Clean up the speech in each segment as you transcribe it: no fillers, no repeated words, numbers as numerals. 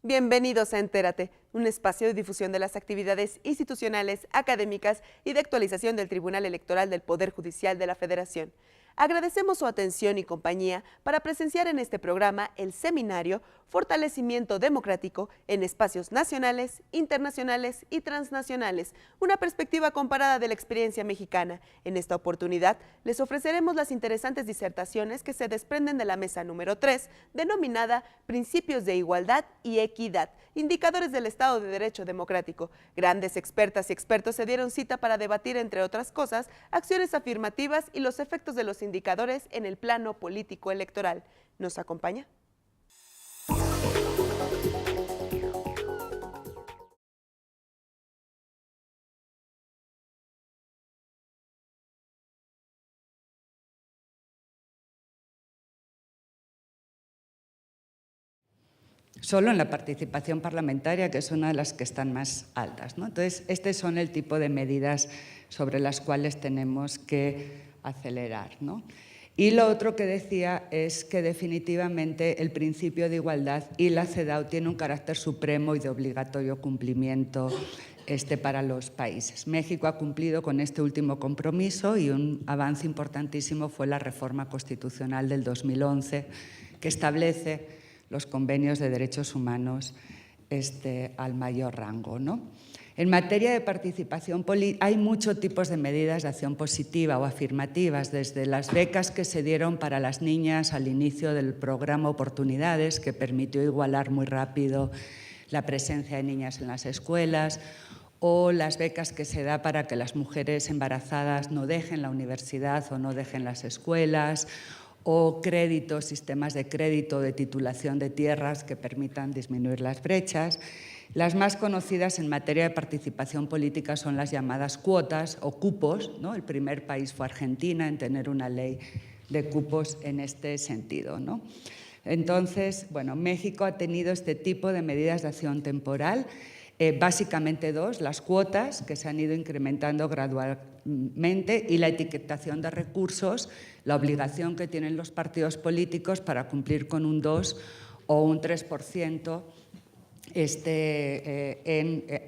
Bienvenidos a Entérate, un espacio de difusión de las actividades institucionales, académicas y de actualización del Tribunal Electoral del Poder Judicial de la Federación. Agradecemos su atención y compañía para presenciar en este programa el seminario Fortalecimiento Democrático en Espacios Nacionales, Internacionales y Transnacionales, una perspectiva comparada de la experiencia mexicana. En esta oportunidad les ofreceremos las interesantes disertaciones que se desprenden de la mesa número 3, denominada Principios de Igualdad y Equidad, Indicadores del Estado de Derecho Democrático. Grandes expertas y expertos se dieron cita para debatir, entre otras cosas, acciones afirmativas y los efectos de los indicadores en el plano político electoral. ¿Nos acompaña? Solo en la participación parlamentaria, que es una de las que están más altas, ¿no? Entonces, estos son el tipo de medidas sobre las cuales tenemos que acelerar, ¿no? Y lo otro que decía es que definitivamente el principio de igualdad y la CEDAW tiene un carácter supremo y de obligatorio cumplimiento para los países. México ha cumplido con este último compromiso y un avance importantísimo fue la reforma constitucional del 2011, que establece los convenios de derechos humanos al mayor rango, ¿no? En materia de participación política hay muchos tipos de medidas de acción positiva o afirmativas, desde las becas que se dieron para las niñas al inicio del programa Oportunidades, que permitió igualar muy rápido la presencia de niñas en las escuelas, o las becas que se da para que las mujeres embarazadas no dejen la universidad o no dejen las escuelas, o créditos, sistemas de crédito de titulación de tierras que permitan disminuir las brechas. Las más conocidas en materia de participación política son las llamadas cuotas o cupos, ¿no? El primer país fue Argentina en tener una ley de cupos en este sentido, ¿no? Entonces, bueno, México ha tenido este tipo de medidas de acción temporal, básicamente dos: las cuotas, que se han ido incrementando gradualmente, y la etiquetación de recursos, la obligación que tienen los partidos políticos para cumplir con un 2 o un 3%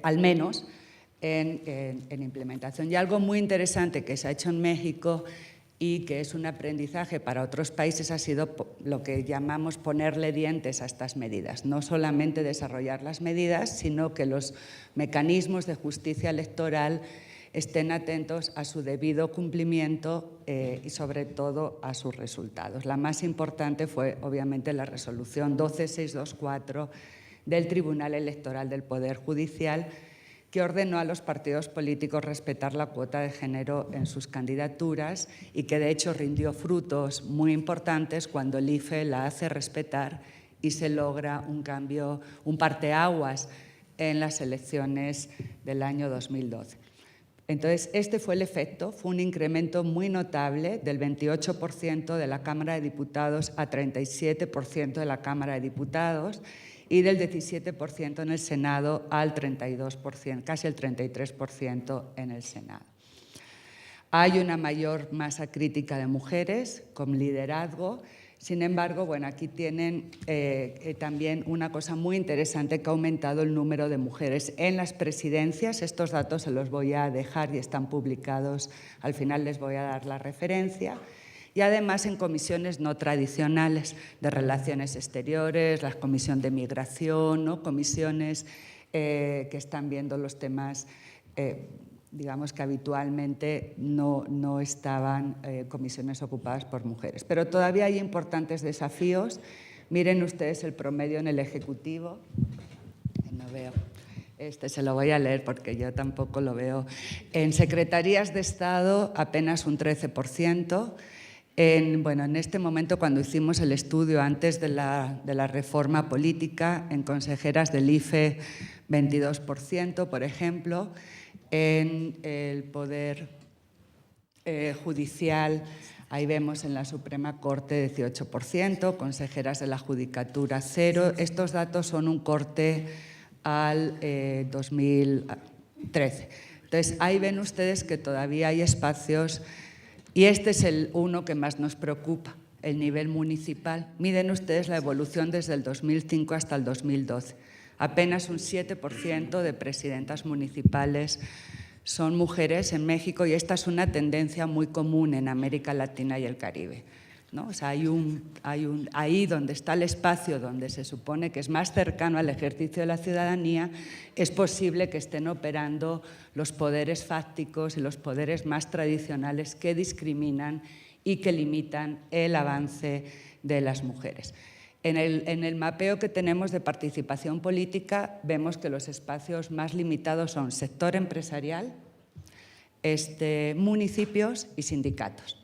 al menos en implementación. Y algo muy interesante que se ha hecho en México y que es un aprendizaje para otros países ha sido lo que llamamos ponerle dientes a estas medidas. No solamente desarrollar las medidas, sino que los mecanismos de justicia electoral estén atentos a su debido cumplimiento y sobre todo a sus resultados. La más importante fue obviamente la resolución 12624 del Tribunal Electoral del Poder Judicial, que ordenó a los partidos políticos respetar la cuota de género en sus candidaturas y que de hecho rindió frutos muy importantes cuando el IFE la hace respetar y se logra un cambio, un parteaguas en las elecciones del año 2012. Entonces, este fue el efecto, fue un incremento muy notable del 28% de la Cámara de Diputados a 37% de la Cámara de Diputados y del 17% en el Senado al 32%, casi el 33% en el Senado. Hay una mayor masa crítica de mujeres con liderazgo. Sin embargo, bueno, aquí tienen también una cosa muy interesante, que ha aumentado el número de mujeres en las presidencias. Estos datos se los voy a dejar y están publicados, al final les voy a dar la referencia. Y además en comisiones no tradicionales de relaciones exteriores, la comisión de migración, ¿no? Comisiones que están viendo los temas, digamos que habitualmente no estaban comisiones ocupadas por mujeres. Pero todavía hay importantes desafíos. Miren ustedes el promedio en el Ejecutivo. No veo. Se lo voy a leer porque yo tampoco lo veo. En secretarías de Estado apenas un 13%. En este momento, cuando hicimos el estudio antes de la reforma política, en consejeras del IFE 22%, por ejemplo, en el Poder judicial, ahí vemos en la Suprema Corte 18%, consejeras de la Judicatura 0. Estos datos son un corte al 2013. Entonces, ahí ven ustedes que todavía hay espacios, y este es el uno que más nos preocupa, el nivel municipal. Miren ustedes la evolución desde el 2005 hasta el 2012. Apenas un 7% de presidentas municipales son mujeres en México, y esta es una tendencia muy común en América Latina y el Caribe, ¿no? O sea, ahí donde está el espacio, donde se supone que es más cercano al ejercicio de la ciudadanía, es posible que estén operando los poderes fácticos y los poderes más tradicionales que discriminan y que limitan el avance de las mujeres. En el mapeo que tenemos de participación política vemos que los espacios más limitados son sector empresarial, municipios y sindicatos.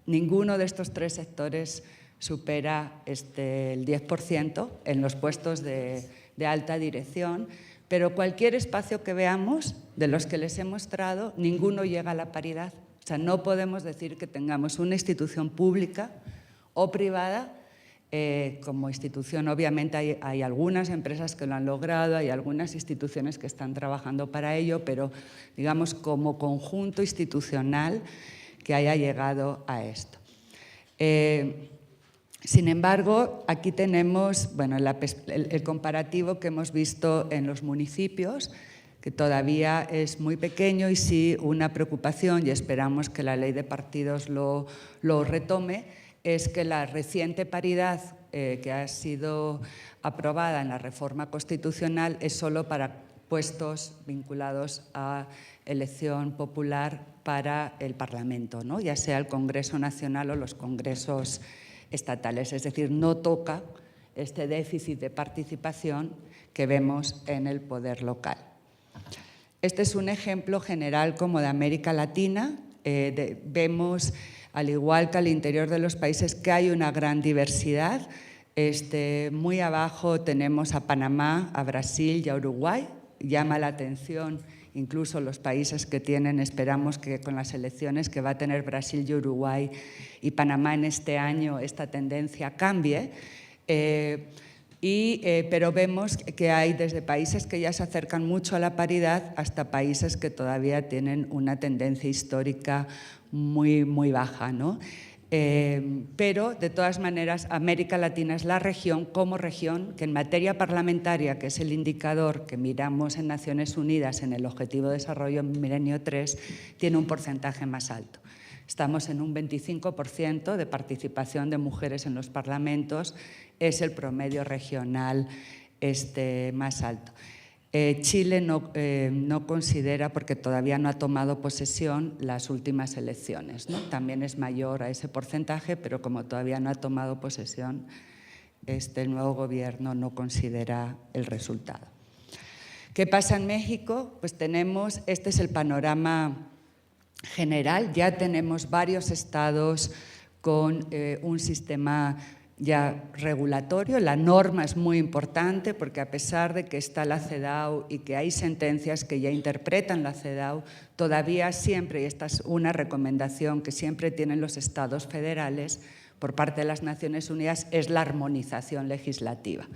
Ninguno de estos tres sectores supera el 10% en los puestos de alta dirección, pero cualquier espacio que veamos, de los que les he mostrado, ninguno llega a la paridad. O sea, no podemos decir que tengamos una institución pública o privada. Como institución, obviamente, hay algunas empresas que lo han logrado, hay algunas instituciones que están trabajando para ello, pero, digamos, como conjunto institucional que haya llegado a esto. Sin embargo, aquí tenemos el comparativo que hemos visto en los municipios, que todavía es muy pequeño y sí una preocupación, y esperamos que la ley de partidos lo retome, es que la reciente paridad que ha sido aprobada en la reforma constitucional es solo para puestos vinculados a elección popular para el Parlamento, ¿no? Ya sea el Congreso Nacional o los congresos estatales. Es decir, no toca este déficit de participación que vemos en el poder local. Este es un ejemplo general como de América Latina. Vemos, al igual que al interior de los países, que hay una gran diversidad. Muy abajo tenemos a Panamá, a Brasil y a Uruguay. Llama la atención incluso los países que tienen, esperamos que con las elecciones que va a tener Brasil y Uruguay y Panamá en este año, esta tendencia cambie. Pero vemos que hay desde países que ya se acercan mucho a la paridad hasta países que todavía tienen una tendencia histórica muy baja, ¿no? Pero, de todas maneras, América Latina es la región, como región, que en materia parlamentaria, que es el indicador que miramos en Naciones Unidas en el Objetivo de Desarrollo Milenio 3, tiene un porcentaje más alto. Estamos en un 25% de participación de mujeres en los parlamentos, es el promedio regional más alto. Chile no considera, porque todavía no ha tomado posesión, las últimas elecciones, ¿no? También es mayor a ese porcentaje, pero como todavía no ha tomado posesión, el nuevo gobierno no considera el resultado. ¿Qué pasa en México? Pues tenemos, este es el panorama general, ya tenemos varios estados con un sistema ya regulatorio. La norma es muy importante porque, a pesar de que está la CEDAW y que hay sentencias que ya interpretan la CEDAW, todavía siempre, y esta es una recomendación que siempre tienen los estados federales por parte de las Naciones Unidas, es la armonización legislativa,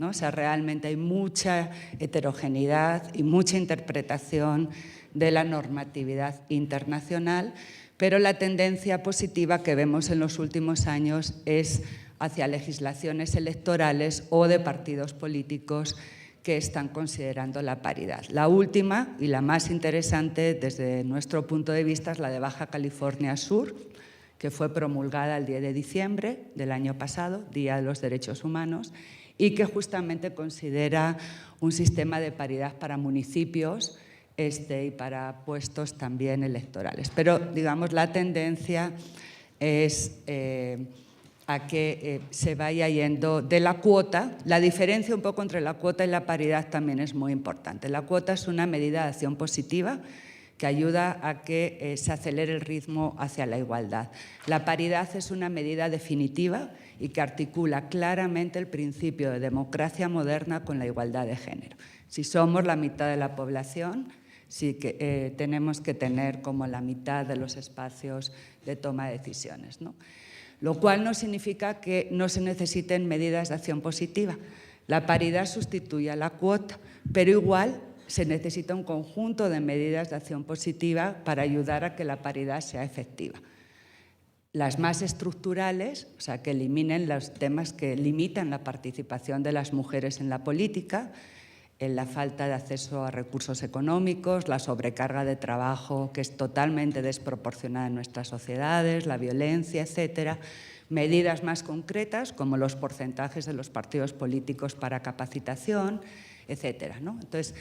¿no? O sea, realmente hay mucha heterogeneidad y mucha interpretación de la normatividad internacional, pero la tendencia positiva que vemos en los últimos años es hacia legislaciones electorales o de partidos políticos que están considerando la paridad. La última y la más interesante desde nuestro punto de vista es la de Baja California Sur, que fue promulgada el 10 de diciembre del año pasado, Día de los Derechos Humanos, y que justamente considera un sistema de paridad para municipios y para puestos también electorales. Pero, digamos, la tendencia es a que se vaya yendo de la cuota. La diferencia un poco entre la cuota y la paridad también es muy importante. La cuota es una medida de acción positiva que ayuda a que se acelere el ritmo hacia la igualdad. La paridad es una medida definitiva y que articula claramente el principio de democracia moderna con la igualdad de género. Si somos la mitad de la población, sí que tenemos que tener como la mitad de los espacios de toma de decisiones, ¿no? Lo cual no significa que no se necesiten medidas de acción positiva. La paridad sustituye a la cuota, pero igual se necesita un conjunto de medidas de acción positiva para ayudar a que la paridad sea efectiva. Las más estructurales, o sea, que eliminen los temas que limitan la participación de las mujeres en la política, en la falta de acceso a recursos económicos, la sobrecarga de trabajo que es totalmente desproporcionada en nuestras sociedades, la violencia, etcétera. Medidas más concretas como los porcentajes de los partidos políticos para capacitación, etcétera, ¿no? Entonces,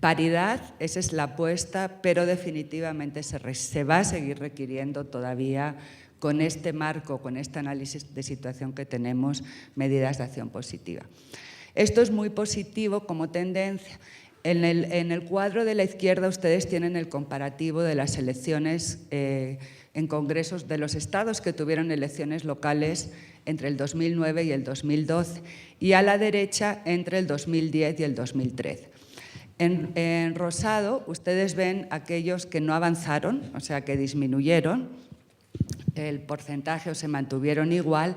paridad, esa es la apuesta, pero definitivamente se va a seguir requiriendo todavía, con este marco, con este análisis de situación que tenemos, medidas de acción positiva. Esto es muy positivo como tendencia. En el cuadro de la izquierda ustedes tienen el comparativo de las elecciones en congresos de los estados que tuvieron elecciones locales entre el 2009 y el 2012, y a la derecha entre el 2010 y el 2013. En rosado ustedes ven aquellos que no avanzaron, o sea, que disminuyeron el porcentaje o se mantuvieron igual,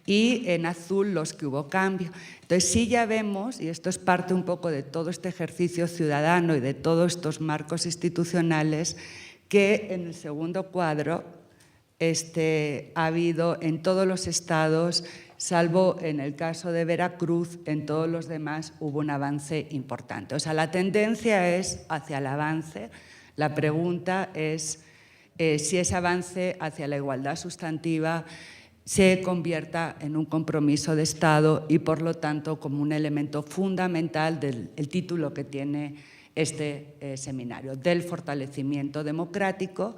y en azul los que hubo cambio. Entonces sí ya vemos, y esto es parte un poco de todo este ejercicio ciudadano y de todos estos marcos institucionales, que en el segundo cuadro ha habido en todos los estados, salvo en el caso de Veracruz, en todos los demás hubo un avance importante. O sea, la tendencia es hacia el avance. La pregunta es si ese avance hacia la igualdad sustantiva se convierta en un compromiso de Estado y, por lo tanto, como un elemento fundamental del título que tiene este seminario, del fortalecimiento democrático.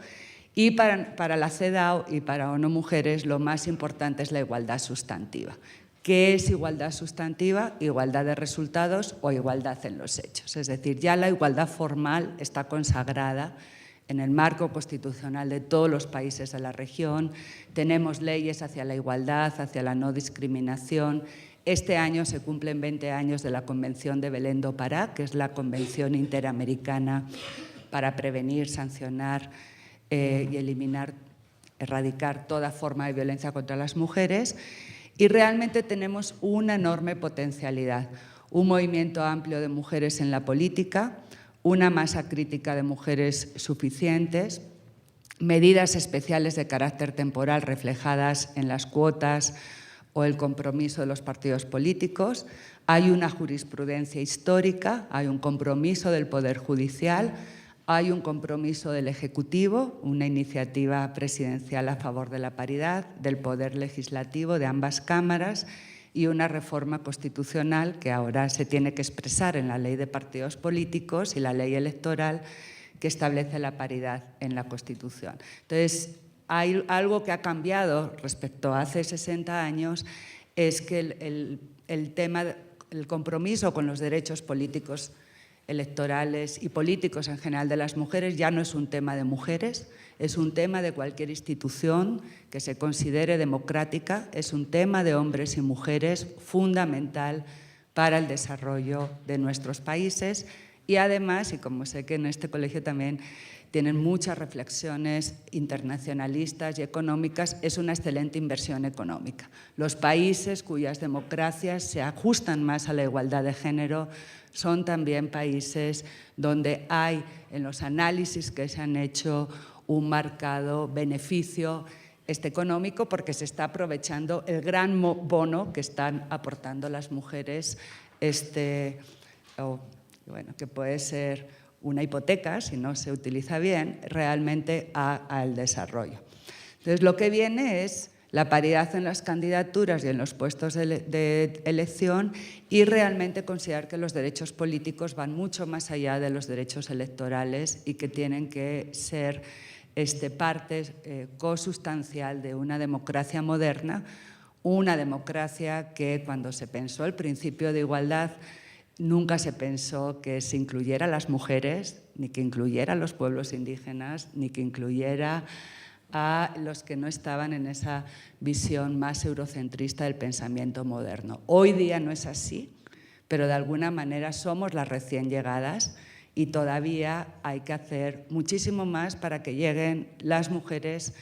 Y para la CEDAW y para ONU Mujeres lo más importante es la igualdad sustantiva. ¿Qué es igualdad sustantiva? Igualdad de resultados o igualdad en los hechos. Es decir, ya la igualdad formal está consagrada en el marco constitucional de todos los países de la región. Tenemos leyes hacia la igualdad, hacia la no discriminación. Este año se cumplen 20 años de la Convención de Belén do Pará, que es la Convención Interamericana para prevenir, sancionar y erradicar toda forma de violencia contra las mujeres. Y realmente tenemos una enorme potencialidad, un movimiento amplio de mujeres en la política, una masa crítica de mujeres suficientes, medidas especiales de carácter temporal reflejadas en las cuotas o el compromiso de los partidos políticos. Hay una jurisprudencia histórica, hay un compromiso del Poder Judicial, hay un compromiso del Ejecutivo, una iniciativa presidencial a favor de la paridad, del Poder Legislativo, de ambas cámaras, y una reforma constitucional que ahora se tiene que expresar en la Ley de Partidos Políticos y la Ley Electoral, que establece la paridad en la Constitución. Entonces, hay algo que ha cambiado respecto a hace 60 años, es que el compromiso con los derechos políticos, electorales y políticos en general de las mujeres ya no es un tema de mujeres, es un tema de cualquier institución que se considere democrática, es un tema de hombres y mujeres fundamental para el desarrollo de nuestros países. Y además, y como sé que en este colegio también tienen muchas reflexiones internacionalistas y económicas, es una excelente inversión económica. Los países cuyas democracias se ajustan más a la igualdad de género son también países donde hay, en los análisis que se han hecho, un marcado beneficio económico, porque se está aprovechando el gran bono que están aportando las mujeres, que puede ser una hipoteca, si no se utiliza bien, realmente al desarrollo. Entonces, lo que viene es la paridad en las candidaturas y en los puestos de elección, y realmente considerar que los derechos políticos van mucho más allá de los derechos electorales y que tienen que ser parte consustancial de una democracia moderna, una democracia que, cuando se pensó el principio de igualdad, nunca se pensó que se incluyera a las mujeres, ni que incluyera a los pueblos indígenas, ni que incluyera a los que no estaban en esa visión más eurocentrista del pensamiento moderno. Hoy día no es así, pero de alguna manera somos las recién llegadas y todavía hay que hacer muchísimo más para que lleguen las mujeres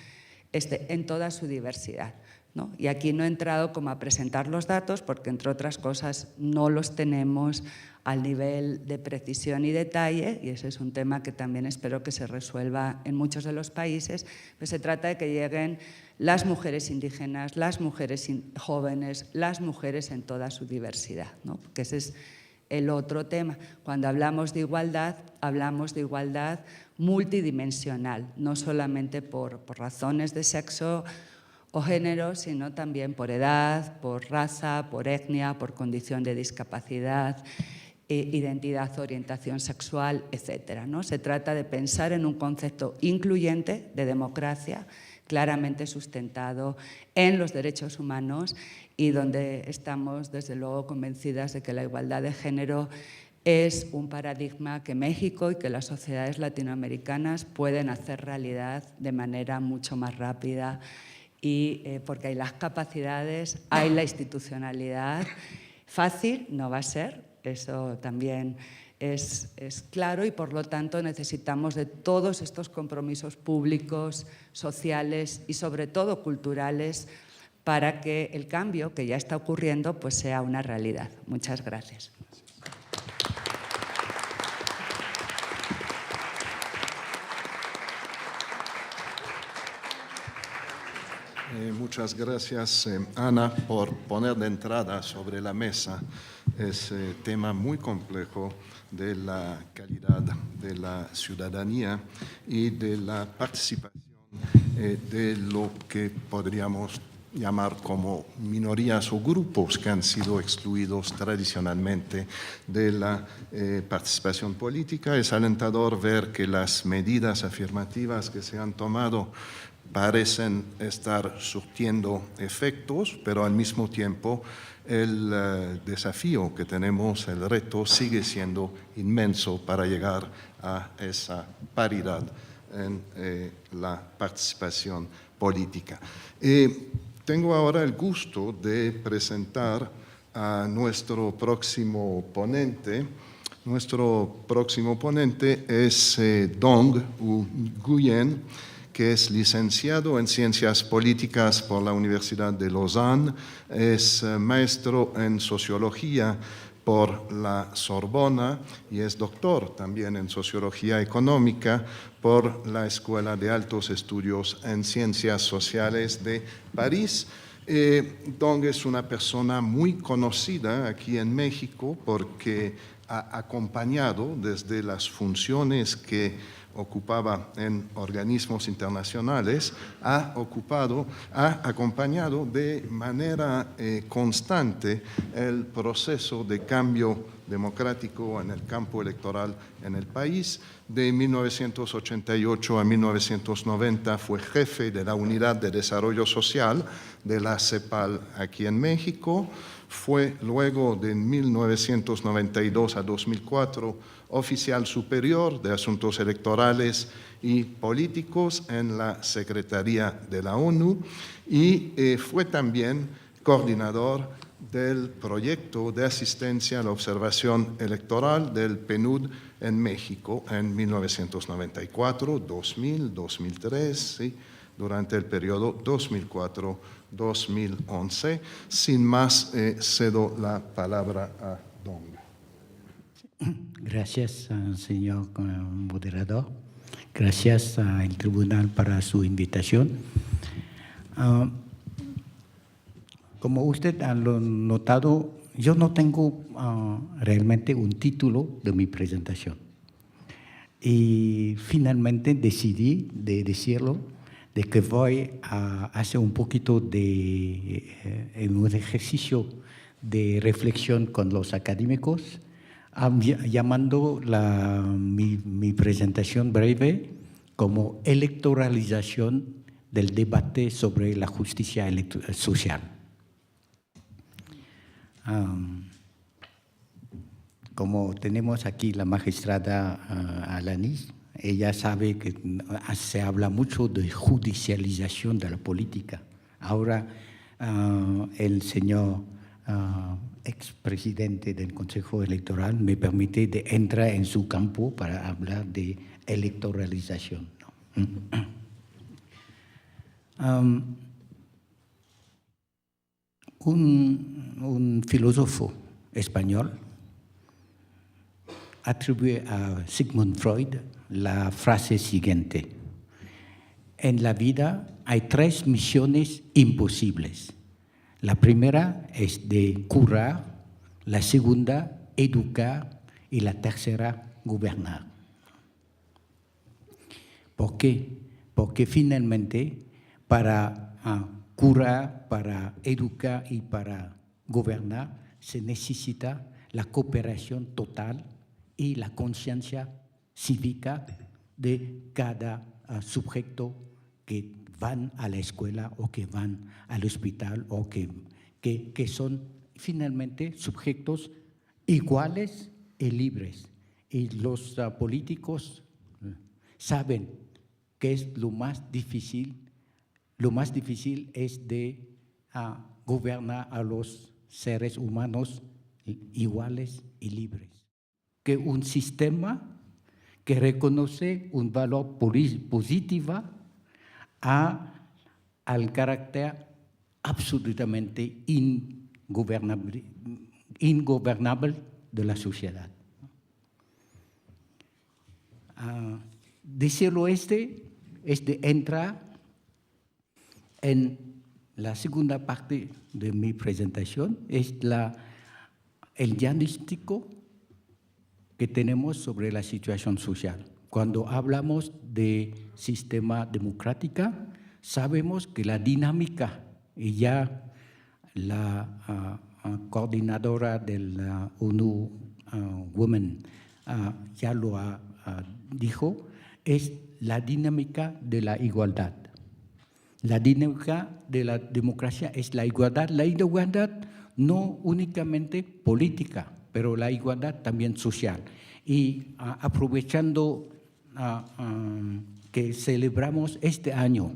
en toda su diversidad, ¿no? Y aquí no he entrado como a presentar los datos porque, entre otras cosas, no los tenemos al nivel de precisión y detalle, y ese es un tema que también espero que se resuelva en muchos de los países. Pues se trata de que lleguen las mujeres indígenas, las mujeres jóvenes, las mujeres en toda su diversidad, ¿no? Porque ese es el otro tema. Cuando hablamos de igualdad multidimensional, no solamente por razones de sexo o género, sino también por edad, por raza, por etnia, por condición de discapacidad, identidad, orientación sexual, etcétera, ¿no? Se trata de pensar en un concepto incluyente de democracia, claramente sustentado en los derechos humanos y donde estamos, desde luego, convencidas de que la igualdad de género es un paradigma que México y que las sociedades latinoamericanas pueden hacer realidad de manera mucho más rápida, y porque hay las capacidades, hay la institucionalidad. Fácil no va a ser, eso también es claro, y por lo tanto necesitamos de todos estos compromisos públicos, sociales y sobre todo culturales para que el cambio que ya está ocurriendo pues sea una realidad. Muchas gracias. Muchas gracias, Ana, por poner de entrada sobre la mesa ese tema muy complejo de la calidad de la ciudadanía y de la participación de lo que podríamos llamar como minorías o grupos que han sido excluidos tradicionalmente de la participación política. Es alentador ver que las medidas afirmativas que se han tomado parecen estar surtiendo efectos, pero al mismo tiempo el desafío que tenemos, el reto, sigue siendo inmenso para llegar a esa paridad en la participación política. Tengo ahora el gusto de presentar a nuestro próximo ponente. Nuestro próximo ponente es Dong Nguyen, que es licenciado en Ciencias Políticas por la Universidad de Lausanne, es maestro en Sociología por la Sorbona y es doctor también en Sociología Económica por la Escuela de Altos Estudios en Ciencias Sociales de París. Dong es una persona muy conocida aquí en México porque ha acompañado desde las funciones que ocupaba en organismos internacionales, ha acompañado de manera constante el proceso de cambio democrático en el campo electoral en el país. De 1988 a 1990 fue jefe de la Unidad de Desarrollo Social de la CEPAL aquí en México. Fue luego de 1992 a 2004 oficial superior de Asuntos Electorales y Políticos en la Secretaría de la ONU y fue también coordinador del proyecto de asistencia a la observación electoral del PNUD en México en 1994, 2000, 2003, ¿sí? Durante el periodo 2004-2011. Sin más, cedo la palabra a Dong. Gracias, señor moderador. Gracias al tribunal para su invitación. Como usted ha notado, yo no tengo realmente un título de mi presentación. Y finalmente decidí de decirlo, de que voy a hacer un poquito de un ejercicio de reflexión con los académicos, llamando mi presentación breve como electoralización del debate sobre la justicia social. Como tenemos aquí la magistrada Alanis, ella sabe que se habla mucho de judicialización de la política. Ahora el señor expresidente del Consejo Electoral, me permite de entrar en su campo para hablar de electoralización, ¿no? Un filósofo español atribuye a Sigmund Freud la frase siguiente: en la vida hay 3 misiones imposibles. La primera es de curar, la segunda, educar, y la tercera, gobernar. ¿Por qué? Porque finalmente para curar, para educar y para gobernar se necesita la cooperación total y la conciencia cívica de cada sujeto que van a la escuela o que van al hospital o que son finalmente sujetos iguales y libres. Y los políticos saben que es lo más difícil. Lo más difícil es de gobernar a los seres humanos iguales y libres. Que un sistema que reconoce un valor positivo al carácter absolutamente ingobernable de la sociedad. Decirlo es de entrar en la segunda parte de mi presentación, es el diagnóstico que tenemos sobre la situación social. Cuando hablamos de sistema democrático, sabemos que la dinámica, y ya la coordinadora de la ONU Women ya lo dijo, es la dinámica de la igualdad. La dinámica de la democracia es la igualdad no únicamente política, pero la igualdad también social. Y aprovechando que celebramos este año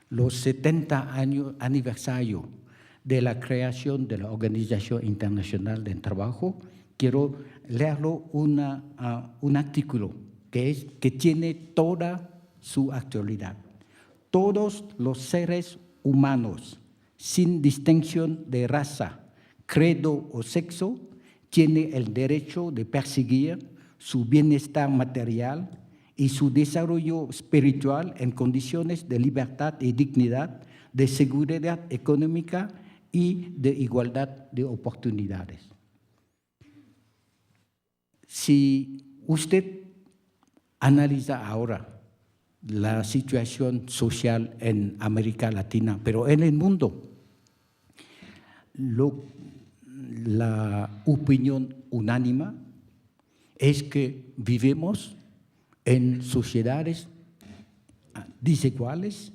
los 70 años aniversario de la creación de la Organización Internacional del Trabajo, quiero leerlo un artículo que tiene toda su actualidad. Todos los seres humanos, sin distinción de raza, credo o sexo, tienen el derecho de perseguir su bienestar material y su desarrollo espiritual en condiciones de libertad y dignidad, de seguridad económica y de igualdad de oportunidades. Si usted analiza ahora la situación social en América Latina, pero en el mundo, la opinión unánime es que vivimos en sociedades desiguales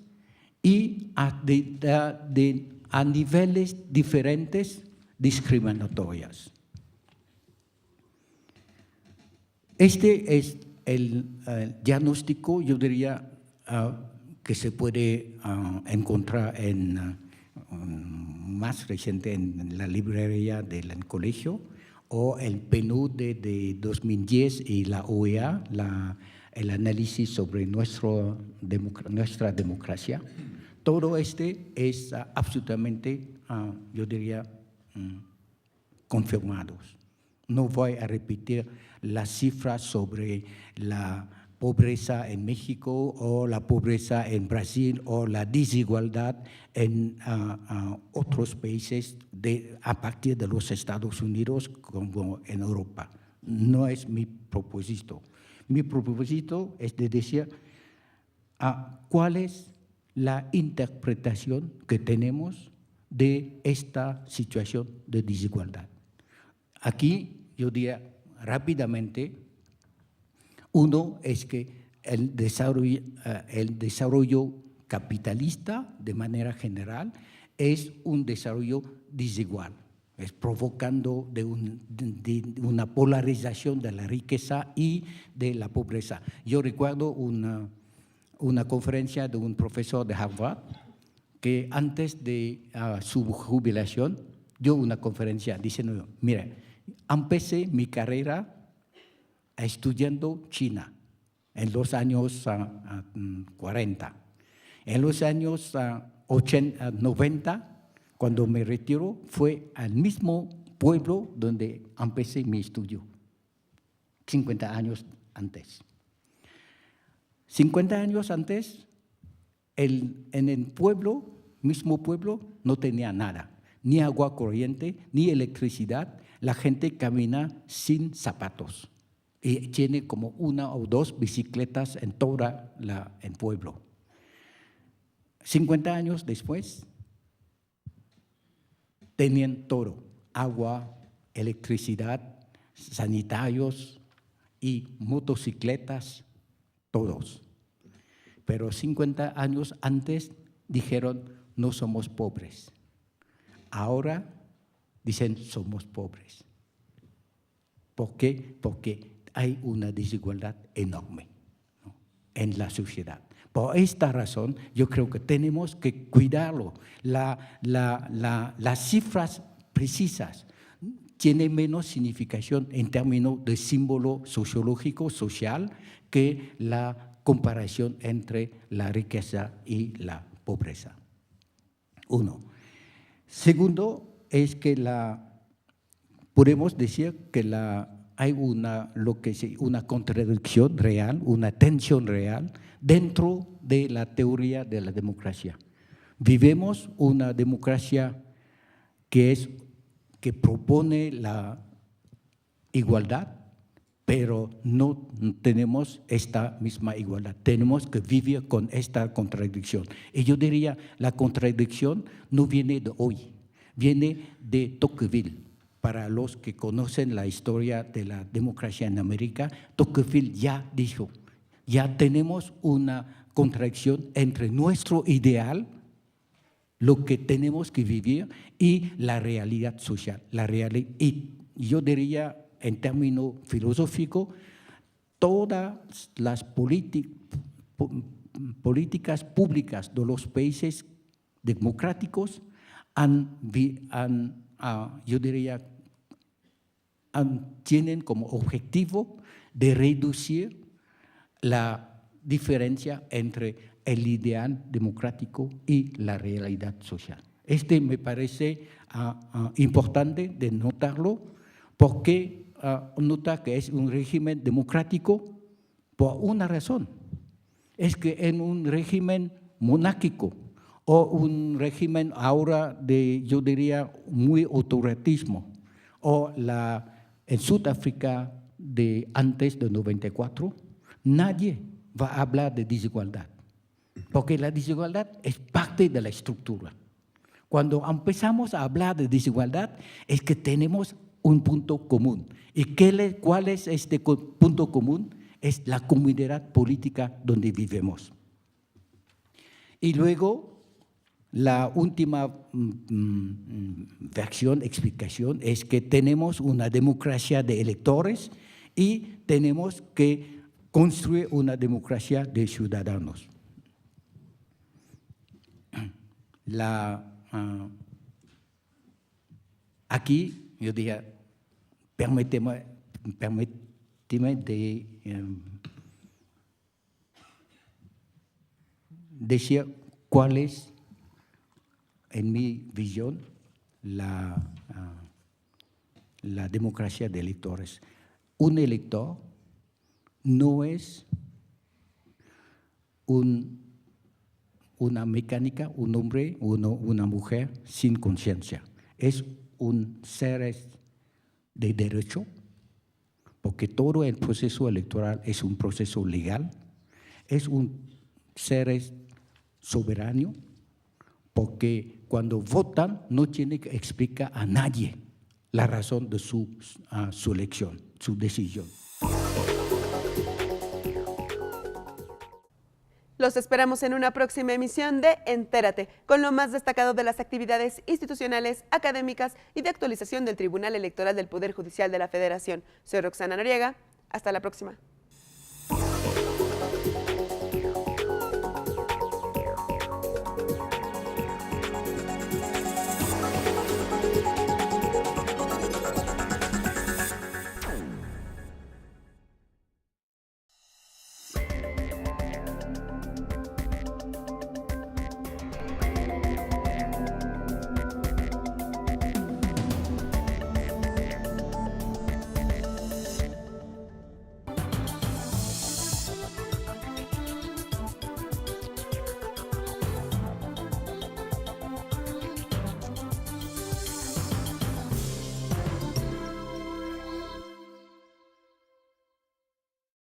y a niveles diferentes discriminatorios. Este es el diagnóstico, yo diría, que se puede encontrar más reciente en la librería del colegio, o el PNUD de 2010 y la OEA, el análisis sobre nuestra democracia. Todo este es absolutamente, yo diría, confirmados. No voy a repetir las cifras sobre la pobreza en México o la pobreza en Brasil o la desigualdad en otros países a partir de los Estados Unidos como en Europa. No es mi propósito. Mi propósito es de decir cuál es la interpretación que tenemos de esta situación de desigualdad. Aquí yo diría rápidamente, uno es que el desarrollo capitalista, de manera general, es un desarrollo desigual, es provocando de una polarización de la riqueza y de la pobreza. Yo recuerdo una conferencia de un profesor de Harvard que antes de su jubilación dio una conferencia diciendo, mira, empecé mi carrera estudiando China en los años 40. En los años 90, cuando me retiro, fue al mismo pueblo donde empecé mi estudio, 50 años antes. 50 años antes, en el mismo pueblo, no tenía nada, ni agua corriente, ni electricidad. La gente camina sin zapatos y tiene como 1 o 2 bicicletas en todo el pueblo. 50 años después, tenían todo, agua, electricidad, sanitarios y motocicletas, todos. Pero 50 años antes dijeron, no somos pobres. Ahora dicen, somos pobres. ¿Por qué? Porque hay una desigualdad enorme, ¿no?, en la sociedad. Por esta razón, yo creo que tenemos que cuidarlo. Las cifras precisas tienen menos significación en términos de símbolo sociológico, social, que la comparación entre la riqueza y la pobreza. 1. Segundo, es que podemos decir que hay una contradicción real, una tensión real dentro de la teoría de la democracia. Vivimos una democracia que propone la igualdad, pero no tenemos esta misma igualdad. Tenemos que vivir con esta contradicción. Y yo diría, la contradicción no viene de hoy, viene de Tocqueville. Para los que conocen la historia de la democracia en América, Tocqueville ya dijo, ya tenemos una contradicción entre nuestro ideal, lo que tenemos que vivir, y la realidad social. Y yo diría, en términos filosóficos, todas las políticas públicas de los países democráticos yo diría, tienen como objetivo de reducir la diferencia entre el ideal democrático y la realidad social. Me parece importante de notarlo, porque nota que es un régimen democrático por una razón. Es que en un régimen monárquico o un régimen ahora yo diría, muy autoritarismo, o en Sudáfrica antes de 94, nadie va a hablar de desigualdad, porque la desigualdad es parte de la estructura. Cuando empezamos a hablar de desigualdad, es que tenemos un punto común. ¿Y cuál es este punto común? Es la comunidad política donde vivimos. Y luego, la última explicación, es que tenemos una democracia de electores y tenemos que construir una democracia de ciudadanos. Aquí, yo diría, permíteme de decir cuál es, en mi visión, la democracia de electores. Un elector no es una mecánica, un hombre o una mujer sin conciencia. Es un ser de derecho, porque todo el proceso electoral es un proceso legal. Es un ser soberano, porque cuando votan no tiene que explicar a nadie la razón de su elección, su decisión. Los esperamos en una próxima emisión de Entérate, con lo más destacado de las actividades institucionales, académicas y de actualización del Tribunal Electoral del Poder Judicial de la Federación. Soy Roxana Noriega. Hasta la próxima.